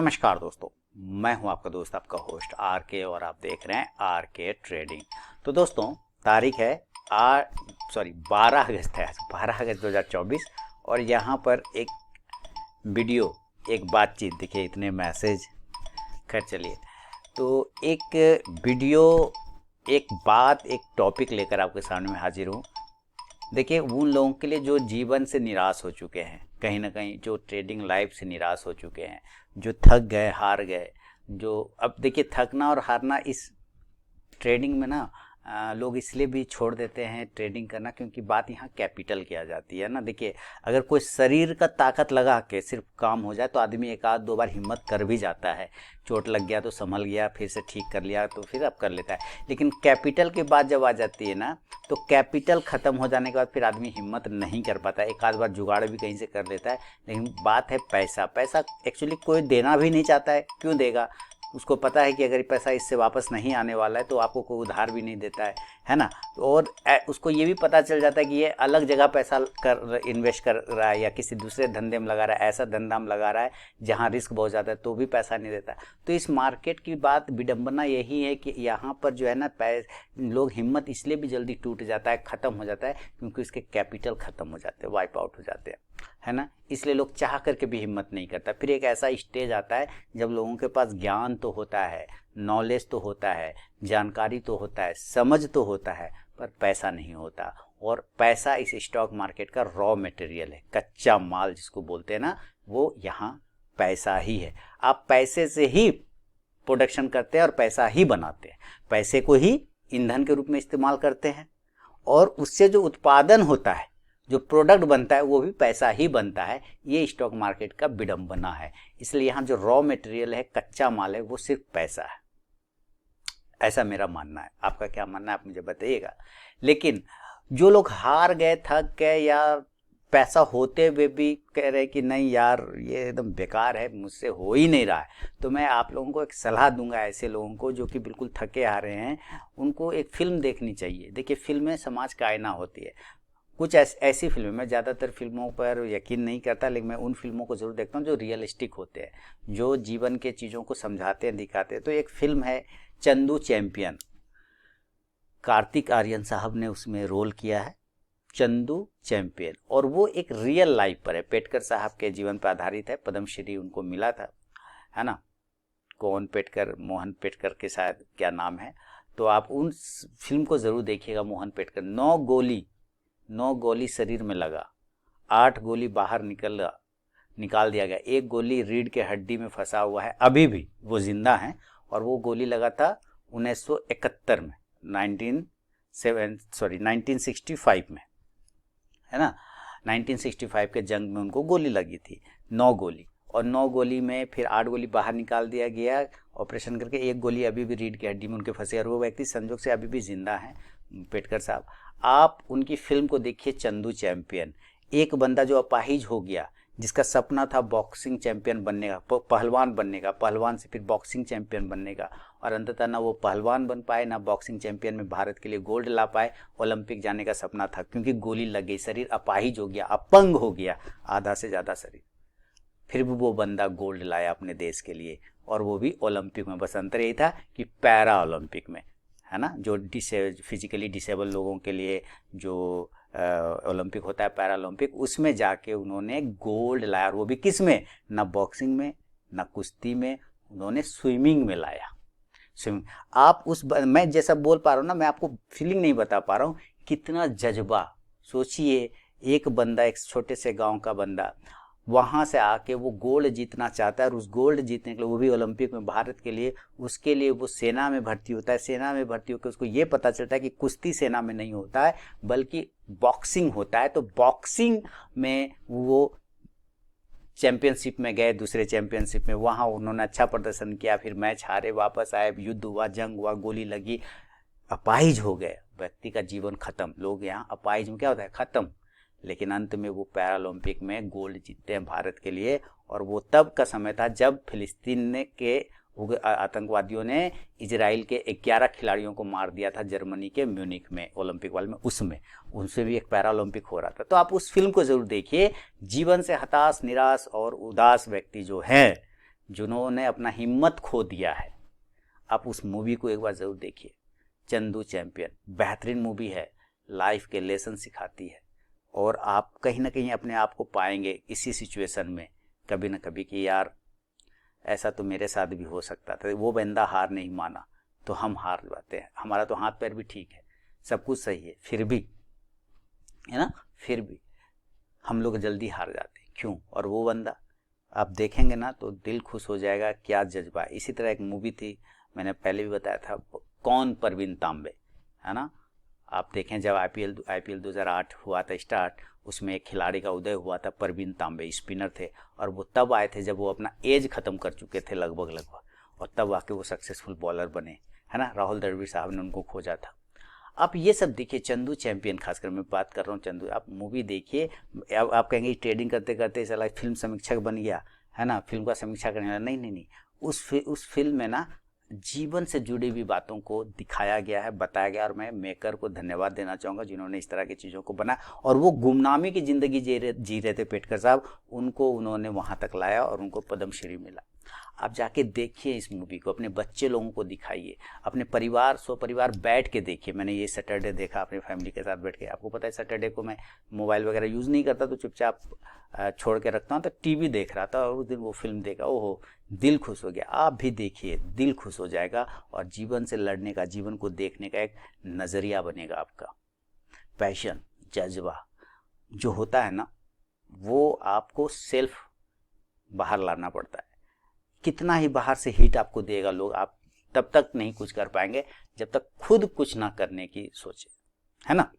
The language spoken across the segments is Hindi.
नमस्कार दोस्तों, मैं हूं आपका दोस्त, आपका होस्ट आर के, और आप देख रहे हैं आर के ट्रेडिंग। तो दोस्तों, तारीख है 12 अगस्त है आज, 12 अगस्त 2024। और यहाँ पर एक वीडियो, एक बातचीत, देखिए इतने मैसेज। खैर चलिए, तो एक वीडियो, एक बात, एक टॉपिक लेकर आपके सामने में हाजिर हूँ। देखिए, उन लोगों के लिए जो जीवन से निराश हो चुके हैं, कहीं ना कहीं जो ट्रेडिंग लाइफ से निराश हो चुके हैं, जो थक गए, हार गए। जो अब देखिए, थकना और हारना इस ट्रेडिंग में ना, लोग इसलिए भी छोड़ देते हैं ट्रेडिंग करना, क्योंकि बात यहाँ कैपिटल की आ जाती है ना। देखिए, अगर कोई शरीर का ताकत लगा के सिर्फ काम हो जाए तो आदमी एक आध दो बार हिम्मत कर भी जाता है। चोट लग गया तो संभल गया, फिर से ठीक कर लिया तो फिर अब कर लेता है। लेकिन कैपिटल की बात जब आ जाती है ना, तो कैपिटल ख़त्म हो जाने के बाद फिर आदमी हिम्मत नहीं कर पाता। एक आध बार जुगाड़ भी कहीं से कर लेता है, लेकिन बात है पैसा। पैसा एक्चुअली कोई देना भी नहीं चाहता है, क्यों देगा? उसको पता है कि अगर पैसा इससे वापस नहीं आने वाला है तो आपको कोई उधार भी नहीं देता है ना। और उसको ये भी पता चल जाता है कि ये अलग जगह पैसा इन्वेस्ट कर रहा है या किसी दूसरे धंधे में लगा रहा है, ऐसा धंधा में लगा रहा है जहाँ रिस्क बहुत ज़्यादा है, तो भी पैसा नहीं देता। तो इस मार्केट की बात, विडंबना यही है कि यहाँ पर जो है ना, लोग हिम्मत इसलिए भी जल्दी टूट जाता है, ख़त्म हो जाता है, क्योंकि उसके कैपिटल ख़त्म हो जाते हैं, वाइप आउट हो जाते हैं, है ना। इसलिए लोग चाह करके भी हिम्मत नहीं करता। फिर एक ऐसा स्टेज आता है जब लोगों के पास ज्ञान तो होता है, नॉलेज तो होता है, जानकारी तो होता है, समझ तो होता है, पर पैसा नहीं होता। और पैसा इस स्टॉक मार्केट का रॉ मटेरियल है, कच्चा माल जिसको बोलते हैं ना, वो यहाँ पैसा ही है। आप पैसे से ही प्रोडक्शन करते हैं और पैसा ही बनाते हैं, पैसे को ही ईंधन के रूप में इस्तेमाल करते हैं, और उससे जो उत्पादन होता है, जो प्रोडक्ट बनता है, वो भी पैसा ही बनता है। ये स्टॉक मार्केट का विडंबना है। इसलिए यहाँ जो रॉ मटेरियल है, कच्चा माल है, वो सिर्फ पैसा है। ऐसा मेरा मानना है। आपका क्या मानना है, आप मुझे बताइएगा। लेकिन जो लोग हार गए, थक गए, या पैसा होते हुए भी कह रहे कि नहीं यार ये एकदम बेकार है, मुझसे हो ही नहीं रहा है, तो मैं आप लोगों को एक सलाह दूंगा। ऐसे लोगों को जो कि बिल्कुल थके आ रहे हैं, उनको एक फिल्म देखनी चाहिए। देखिए, फिल्में समाज का आईना होती है। कुछ ऐसी फिल्में, मैं ज़्यादातर फिल्मों पर यकीन नहीं करता, लेकिन मैं उन फिल्मों को ज़रूर देखता हूँ जो रियलिस्टिक होते हैं, जो जीवन के चीज़ों को समझाते हैं, दिखाते हैं। तो एक फिल्म है चंदू चैंपियन, कार्तिक आर्यन साहब ने उसमें रोल किया है, चंदू चैंपियन। और वो एक रियल लाइफ पर है, पेटकर साहब के जीवन पर आधारित है। पद्मश्री उनको मिला था, है ना। कौन पेटकर, मोहन पेटकर के शायद क्या नाम है। तो आप उन फिल्म को ज़रूर देखिएगा। मोहन पेटकर, 9 गोली शरीर में लगा, 8 गोली बाहर निकाल दिया गया, 1 गोली रीढ़ के हड्डी में फंसा हुआ है, अभी भी वो जिंदा हैं। और वो गोली लगा था 1971 में, 1965 में, है ना। 1965 के जंग में उनको गोली लगी थी, 9 गोली। और 9 गोली में फिर 8 गोली बाहर निकाल दिया गया ऑपरेशन करके, 1 गोली अभी भी रीढ़ की हड्डी में उनके फंसे, और वो व्यक्ति संजोग से अभी भी जिंदा हैं, पेटकर साहब। आप उनकी फिल्म को देखिए, चंदू चैंपियन। एक बंदा जो अपाहिज हो गया, जिसका सपना था बॉक्सिंग चैंपियन बनने का, पहलवान बनने का, पहलवान से फिर बॉक्सिंग चैंपियन बनने का, और अंततः ना वो पहलवान बन पाए, ना बॉक्सिंग चैंपियन में भारत के लिए गोल्ड ला पाए। ओलंपिक जाने का सपना था, क्योंकि गोली लग गई, शरीर अपाहिज हो गया, अपंग हो गया, आधा से ज़्यादा शरीर। फिर भी वो बंदा गोल्ड लाया अपने देश के लिए, और वो भी ओलंपिक में। बस अंतर यही था कि पैरा ओलंपिक में, है ना, जो फिजिकली डिसेबल लोगों के लिए जो ओलंपिक होता है, पैरा ओलंपिक, उसमें जाके उन्होंने गोल्ड लाया। और वो भी किस में? ना बॉक्सिंग में, ना कुश्ती में, उन्होंने स्विमिंग में लाया। स्विमिंग, आप मैं जैसा बोल पा रहा हूँ ना, मैं आपको फीलिंग नहीं बता पा रहा हूँ, कितना जज्बा। सोचिए, एक बंदा, एक छोटे से गांव का बंदा, वहाँ से आके वो गोल्ड जीतना चाहता है, और उस गोल्ड जीतने के लिए, वो भी ओलंपिक में, भारत के लिए, उसके लिए वो सेना में भर्ती होता है। सेना में भर्ती होकर उसको ये पता चलता है कि कुश्ती सेना में नहीं होता है, बल्कि बॉक्सिंग होता है। तो बॉक्सिंग में वो चैंपियनशिप में गए, दूसरे चैंपियनशिप में, वहाँ उन्होंने अच्छा प्रदर्शन किया, फिर मैच हारे, वापस आए, युद्ध हुआ, जंग हुआ, गोली लगी, अपाहिज हो गए, व्यक्ति का जीवन खत्म। लोग यहाँ अपाहिज में क्या होता है? खत्म। लेकिन अंत में वो पैरालंपिक में गोल्ड जीतते हैं भारत के लिए। और वो तब का समय था जब फिलिस्तीन के आतंकवादियों ने इजराइल के 11 खिलाड़ियों को मार दिया था, जर्मनी के म्यूनिक में, ओलंपिक वाले में। उसमें उनसे भी एक पैरालंपिक हो रहा था। तो आप उस फिल्म को जरूर देखिए। जीवन से हताश, निराश और उदास व्यक्ति जो हैं, जिन्होंने अपना हिम्मत खो दिया है, आप उस मूवी को एक बार ज़रूर देखिए। चंदू चैंपियन बेहतरीन मूवी है, लाइफ के लेसन सिखाती है, और आप कहीं ना कहीं अपने आप को पाएंगे इसी सिचुएशन में कभी ना कभी कि यार ऐसा तो मेरे साथ भी हो सकता था। वो बंदा हार नहीं माना तो हम हार जाते हैं। हमारा तो हाथ पैर भी ठीक है, सब कुछ सही है, फिर भी, है ना, फिर भी हम लोग जल्दी हार जाते हैं। क्यों? और वो बंदा आप देखेंगे ना तो दिल खुश हो जाएगा, क्या जज्बा। इसी तरह एक मूवी थी, मैंने पहले भी बताया था, कौन परवीन तांबे, है ना। आप देखें जब आईपीएल 2008 हुआ था स्टार्ट, उसमें एक खिलाड़ी का उदय हुआ था, परवीन तांबे स्पिनर थे, और वो तब आए थे जब वो अपना एज खत्म कर चुके थे लगभग, और तब आके वो सक्सेसफुल बॉलर बने, है ना। राहुल द्रविड़ साहब ने उनको खोजा था। आप ये सब देखिए, चंदू चैंपियन खासकर मैं बात कर रहा हूँ चंदू, आप मूवी देखिए। आप कहेंगे ट्रेडिंग करते करते चला फिल्म समीक्षक बन गया, है ना, फिल्म का समीक्षा करने वाला। नहीं नहीं नहीं, उस फिल्म में ना जीवन से जुड़ी हुई बातों को दिखाया गया है, बताया गया, और मैं मेकर को धन्यवाद देना चाहूँगा जिन्होंने इस तरह की चीज़ों को बनाया। और वो गुमनामी की ज़िंदगी जी रहे थे पेटकर साहब, उनको उन्होंने वहाँ तक लाया और उनको पद्मश्री मिला। आप जाके देखिए इस मूवी को, अपने बच्चे लोगों को दिखाइए, अपने परिवार परिवार बैठ के देखिए। मैंने ये सैटरडे देखा अपनी फैमिली के साथ बैठ के। आपको पता है सैटरडे को मैं मोबाइल वगैरह यूज़ नहीं करता, तो चुपचाप छोड़ के रखता हूँ, तो टीवी देख रहा था और उस दिन वो फिल्म देखा, ओहो दिल खुश हो गया। आप भी देखिए, दिल खुश हो जाएगा, और जीवन से लड़ने का, जीवन को देखने का एक नज़रिया बनेगा आपका। पैशन, जज्बा जो होता है ना, वो आपको सेल्फ बाहर लाना पड़ता है। कितना ही बाहर से हिट आपको देगा लोग, आप तब तक नहीं कुछ कर पाएंगे जब तक खुद कुछ ना करने की सोचे, है ना।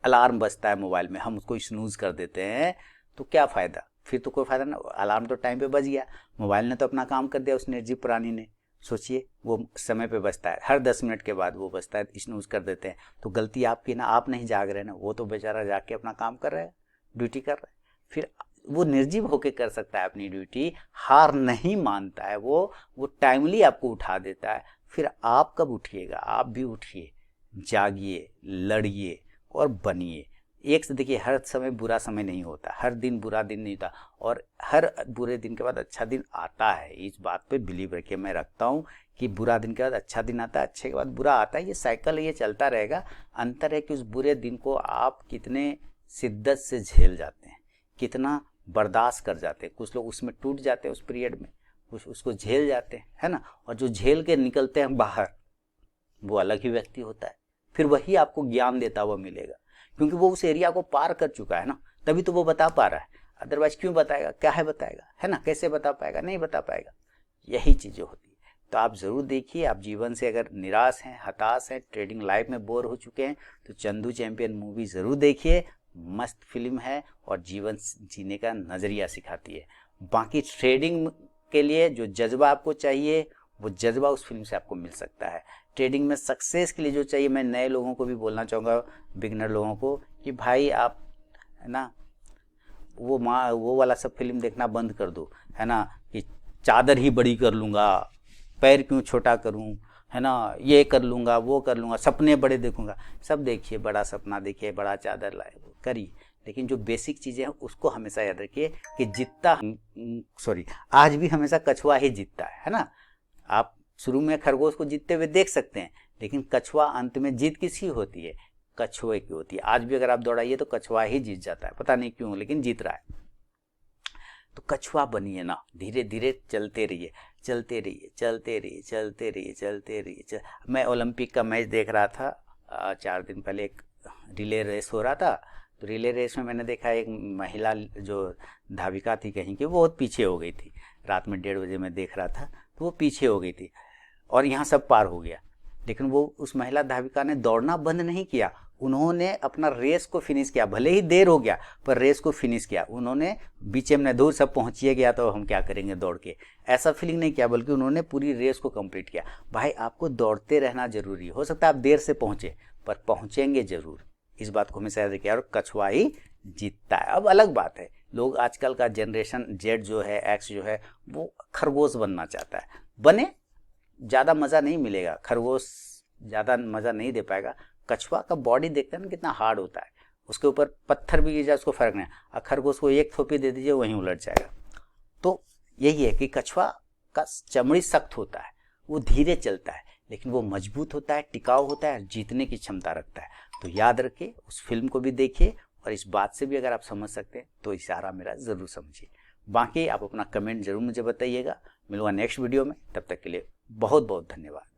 अलार्म बजता है मोबाइल में, हम उसको स्नूज कर देते हैं, तो क्या फ़ायदा, फिर तो कोई फ़ायदा ना। अलार्म तो टाइम पे बज गया, मोबाइल ने तो अपना काम कर दिया, उस निर्जीव प्राणी ने। सोचिए, वो समय पे बजता है, हर 10 मिनट के बाद वो बजता है, स्नूज कर देते हैं। तो गलती आपकी ना, आप नहीं जाग रहे ना, वो तो बेचारा जाग के अपना काम कर रहा है, ड्यूटी कर रहा है। फिर वो निर्जीव होके कर सकता है अपनी ड्यूटी, हार नहीं मानता है, वो टाइमली आपको उठा देता है। फिर आप कब उठिएगा? आप भी उठिए, जागिए, लड़िए और बनिए। एक से देखिए, हर समय बुरा समय नहीं होता, हर दिन बुरा दिन नहीं होता, और हर बुरे दिन के बाद अच्छा दिन आता है। इस बात पे बिलीव रखिए, मैं रखता हूँ कि बुरा दिन के बाद अच्छा दिन आता है, अच्छे के बाद बुरा आता है। ये साइकिल है, ये चलता रहेगा। अंतर है कि उस बुरे दिन को आप कितने शिद्दत से झेल जाते हैं, कितना बर्दाश्त कर जाते हैं। कुछ लोग उसमें टूट जाते हैं उस पीरियड में, कुछ उसको झेल जाते हैं, है ना। और जो झेल के निकलते हैं बाहर, वो अलग ही व्यक्ति होता है। फिर वही आपको ज्ञान देता हुआ मिलेगा, क्योंकि वो उस एरिया को पार कर चुका है ना, तभी तो वो बता पा रहा है। अदरवाइज क्यों बताएगा, क्या है बताएगा, है ना, कैसे बता पाएगा, नहीं बता पाएगा। यही चीज़ें होती है। तो आप ज़रूर देखिए। आप जीवन से अगर निराश हैं, हताश हैं, ट्रेडिंग लाइफ में बोर हो चुके हैं, तो चंदू चैंपियन मूवी ज़रूर देखिए। मस्त फिल्म है और जीवन जीने का नज़रिया सिखाती है। बाकी ट्रेडिंग के लिए जो जज्बा आपको चाहिए, वो जज्बा उस फिल्म से आपको मिल सकता है। ट्रेडिंग में सक्सेस के लिए जो चाहिए, मैं नए लोगों को भी बोलना चाहूँगा, बिगनर लोगों को, कि भाई आप, है ना, वो वाला सब फिल्म देखना बंद कर दो, है ना, कि चादर ही बड़ी कर लूँगा, पैर क्यों छोटा करूँ, है ना, ये कर लूँगा, वो कर लूँगा, सपने बड़े देखूँगा। सब देखिए, बड़ा सपना देखिए, बड़ा चादर लाए, करिए, लेकिन जो बेसिक चीज़ें हैं उसको हमेशा याद रखिए कि आज भी हमेशा कछुआ ही जीतता है ना। आप शुरू में खरगोश को जीतते हुए देख सकते हैं, लेकिन कछुआ अंत में जीत किसकी होती है? कछुए की होती है। आज भी अगर आप दौड़ाइए तो कछुआ ही जीत जाता है, पता नहीं क्यों, लेकिन जीत रहा है। तो कछुआ बनिए ना, धीरे धीरे चलते रहिए, चलते रहिए, चलते रहिए, चलते रहिए, चलते रहिए। मैं ओलंपिक का मैच देख रहा था 4 दिन पहले, एक रिले रेस हो रहा था। तो रिले रेस में मैंने देखा एक महिला जो धाविका थी कहीं की, वो बहुत पीछे हो गई थी। रात में 1:30 बजे मैं देख रहा था, तो वो पीछे हो गई थी और यहाँ सब पार हो गया। लेकिन वो उस महिला धाविका ने दौड़ना बंद नहीं किया, उन्होंने अपना रेस को फिनिश किया। भले ही देर हो गया पर रेस को फिनिश किया उन्होंने। बीच में दूर सब पहुंचिए गया तो हम क्या करेंगे दौड़ के, ऐसा फीलिंग नहीं किया, बल्कि उन्होंने पूरी रेस को कंप्लीट किया। भाई आपको दौड़ते रहना जरूरी, हो सकता है आप देर से पहुंचे पर पहुंचेंगे जरूर, इस बात को हमेशा याद रखिए। और कछुआ ही जीतता है। अब अलग बात है, लोग आजकल का जनरेशन जेड जो है, एक्स जो है, वो खरगोश बनना चाहता है। बने, ज़्यादा मज़ा नहीं मिलेगा, खरगोश ज़्यादा मज़ा नहीं दे पाएगा। कछुआ का बॉडी देखते हैं ना कितना हार्ड होता है, उसके ऊपर पत्थर भी गिर जाए उसको फर्क नहीं, और खरगोश को एक थोपी दे दीजिए वहीं उलट जाएगा। तो यही है कि कछुआ का चमड़ी सख्त होता है, वो धीरे चलता है, लेकिन वो मजबूत होता है, टिकाऊ होता है, जीतने की क्षमता रखता है। तो याद रखिए, उस फिल्म को भी देखिए और इस बात से भी अगर आप समझ सकते हैं तो इशारा मेरा ज़रूर समझिए। बाकी आप अपना कमेंट जरूर मुझे बताइएगा। मिलूंगा नेक्स्ट वीडियो में, तब तक के लिए बहुत बहुत धन्यवाद।